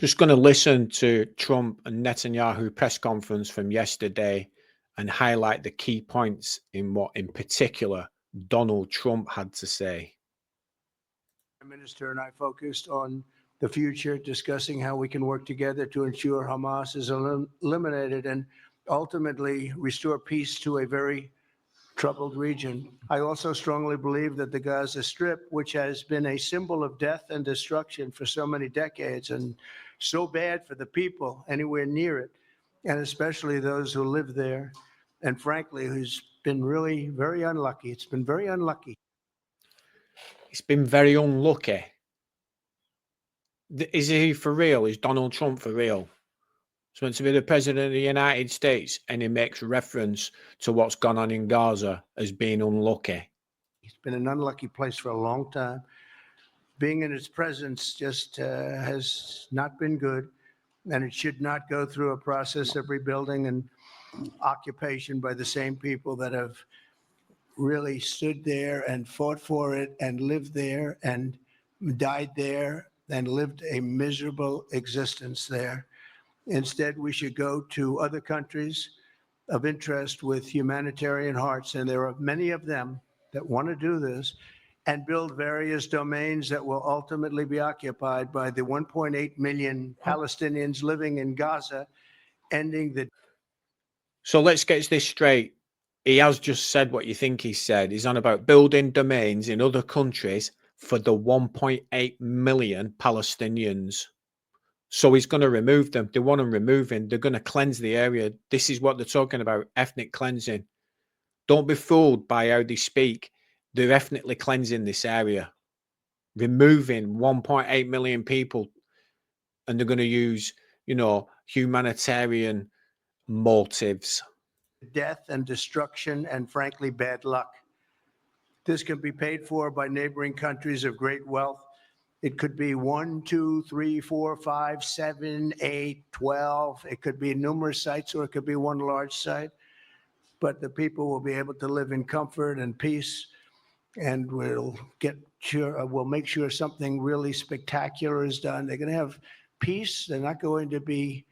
Just going to listen to Trump and Netanyahu press conference from yesterday and highlight the key points in what, in particular, Donald Trump had to say. Prime Minister and I focused on the future, discussing how we can work together to ensure Hamas is eliminated and ultimately restore peace to a very troubled region. I also strongly believe that the Gaza Strip, which has been a symbol of death and destruction for so many decades and so bad for the people anywhere near it, and especially those who live there, and frankly, who's been really very unlucky. It's been very unlucky. It's been very unlucky. Is he for real? Is Donald Trump for real? He's meant to be the president of the United States, and he makes reference to what's gone on in Gaza as being unlucky. It's been an unlucky place for a long time. Being in its presence just has not been good, and it should not go through a process of rebuilding and occupation by the same people that have really stood there and fought for it and lived there and died there and lived a miserable existence there. Instead, we should go to other countries of interest with humanitarian hearts, and there are many of them that want to do this, and build various domains that will ultimately be occupied by the 1.8 million Palestinians living in Gaza, ending the... So let's get this straight. He has just said what you think he said. He's on about building domains in other countries for the 1.8 million Palestinians. So he's going to remove them. They want them removing. They're going to cleanse the area. This is what they're talking about, ethnic cleansing. Don't be fooled by how they speak. They're ethnically cleansing this area, removing 1.8 million people, and they're going to use, humanitarian motives. Death and destruction and, frankly, bad luck. This can be paid for by neighboring countries of great wealth. It could be 1, 2, 3, 4, 5, 7, 8, 12. It could be numerous sites, or it could be one large site. But the people will be able to live in comfort and peace, and we'll make sure something really spectacular is done. They're going to have peace. They're not going to be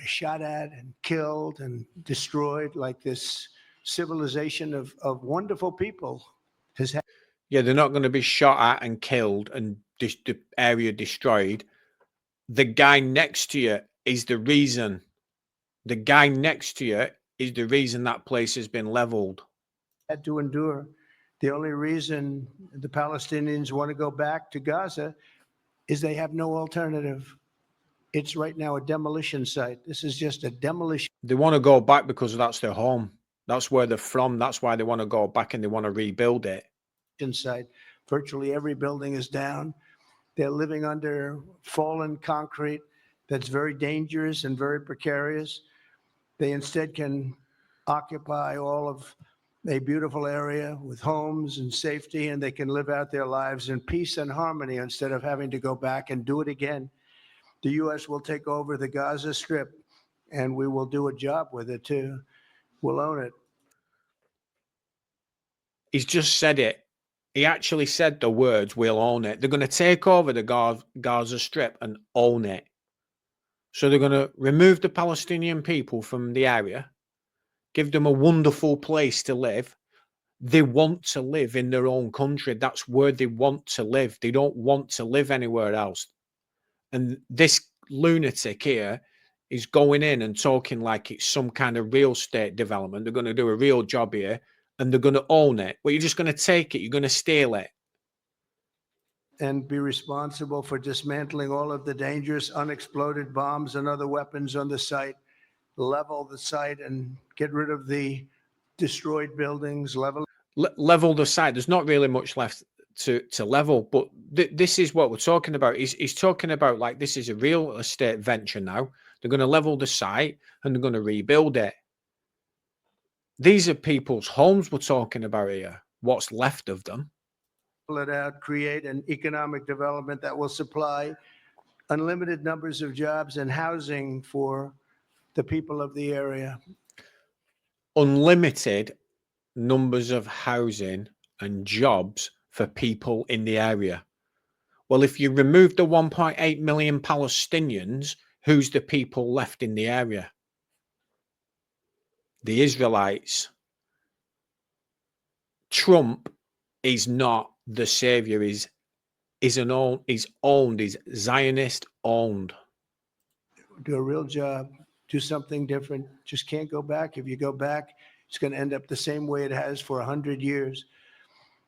shot at and killed and destroyed like this civilization of wonderful people has had. Yeah, they're not going to be shot at and killed and the area destroyed. The guy next to you is the reason. The guy next to you is the reason that place has been leveled. Had to endure. The only reason the Palestinians want to go back to Gaza is they have no alternative. It's right now a demolition site. This is just a demolition. They want to go back because that's their home. That's where they're from. That's why they want to go back and they want to rebuild it. Site. Virtually every building is down. They're living under fallen concrete that's very dangerous and very precarious. They instead can occupy all of a beautiful area with homes and safety, and they can live out their lives in peace and harmony instead of having to go back and do it again. The U.S. will take over the Gaza Strip, and we will do a job with it too. We'll own it. He's just said it. He actually said the words, we'll own it. They're going to take over the Gaza Strip and own it. So they're going to remove the Palestinian people from the area, give them a wonderful place to live. They want to live in their own country. That's where they want to live. They don't want to live anywhere else. And this lunatic here is going in and talking like it's some kind of real estate development. They're going to do a real job here and they're going to own it. Well, you're just going to take it. You're going to steal it. And be responsible for dismantling all of the dangerous unexploded bombs and other weapons on the site, level the site and get rid of the destroyed buildings, level the site. There's not really much left to level, but this is what we're talking about. He's talking about like this is a real estate venture now. They're going to level the site and they're going to rebuild it. These are people's homes we're talking about here, what's left of them. It out, create an economic development that will supply unlimited numbers of jobs and housing for the people of the area. Unlimited numbers of housing and jobs for people in the area. Well, if you remove the 1.8 million Palestinians, who's the people left in the area? The Israelites. Trump is not the savior. He's owned. He's Zionist owned. Do a real job, do something different. Just can't go back. If you go back, it's going to end up the same way it has for 100 years.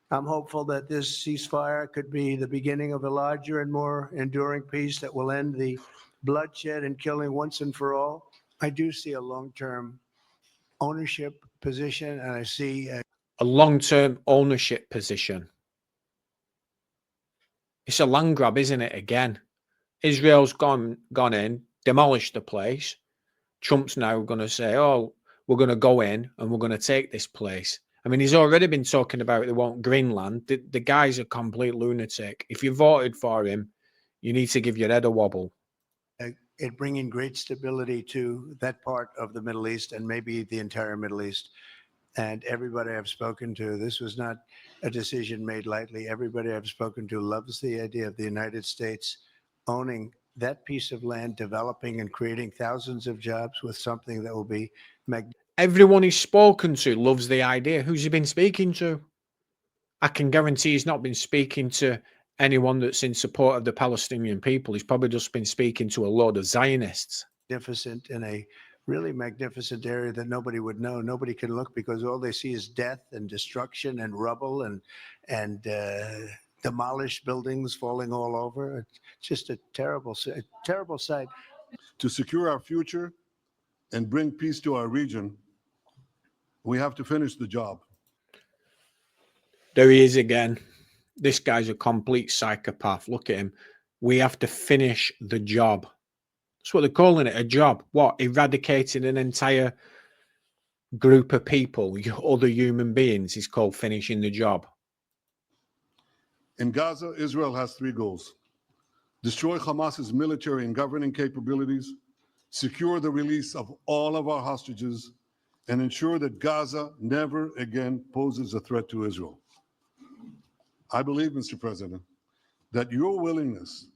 I'm hopeful that this ceasefire could be the beginning of a larger and more enduring peace that will end the bloodshed and killing once and for all. I do see a long-term ownership position, and I see A long-term ownership position. It's a land grab, isn't it? Again, Israel's gone in, demolished the place. Trump's now going to say, "Oh, we're going to go in and we're going to take this place." I mean, he's already been talking about they want Greenland. The guy's a complete lunatic. If you voted for him, you need to give your head a wobble. it bringing great stability to that part of the Middle East and maybe the entire Middle East. And everybody I've spoken to, this was not a decision made lightly. Everybody I've spoken to loves the idea of the United States owning that piece of land, developing and creating thousands of jobs with something that will be magnificent. Everyone he's spoken to loves the idea. Who's he been speaking to? I can guarantee he's not been speaking to anyone that's in support of the Palestinian people. He's probably just been speaking to a load of Zionists. Magnificent in a really magnificent area that nobody would know. Nobody can look because all they see is death and destruction and rubble and demolished buildings falling all over. It's just a terrible sight. To secure our future and bring peace to our region, we have to finish the job. There he is again. This guy's a complete psychopath. Look at him. We have to finish the job. That's what they're calling it, a job. What? Eradicating an entire group of people, other human beings, is called finishing the job. In Gaza, Israel has 3 goals: destroy Hamas's military and governing capabilities, secure the release of all of our hostages, and ensure that Gaza never again poses a threat to Israel. I believe, Mr. President, that your willingness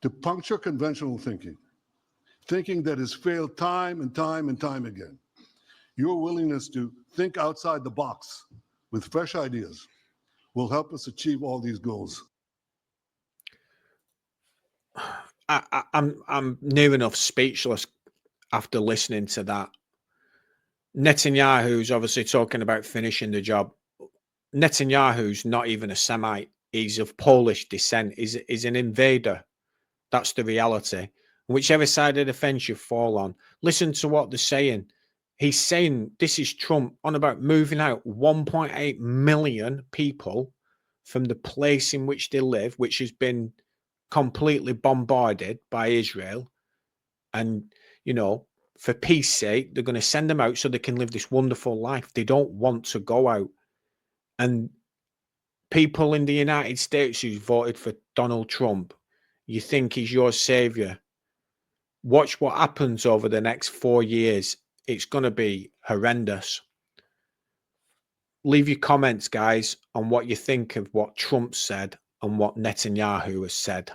to puncture conventional thinking that has failed time and time and time again, your willingness to think outside the box with fresh ideas will help us achieve all these goals. I'm near enough speechless after listening to that. Netanyahu's obviously talking about finishing the job. Netanyahu's not even a Semite. He's of Polish descent. He's an invader. That's the reality. Whichever side of the fence you fall on, listen to what they're saying. He's saying, this is Trump on about moving out 1.8 million people from the place in which they live, which has been completely bombarded by Israel. And, you know, for peace sake, they're going to send them out so they can live this wonderful life. They don't want to go out. And people in the United States who voted for Donald Trump, you think he's your savior. Watch what happens over the next 4 years. It's going to be horrendous. Leave your comments, guys, on what you think of what Trump said and what Netanyahu has said.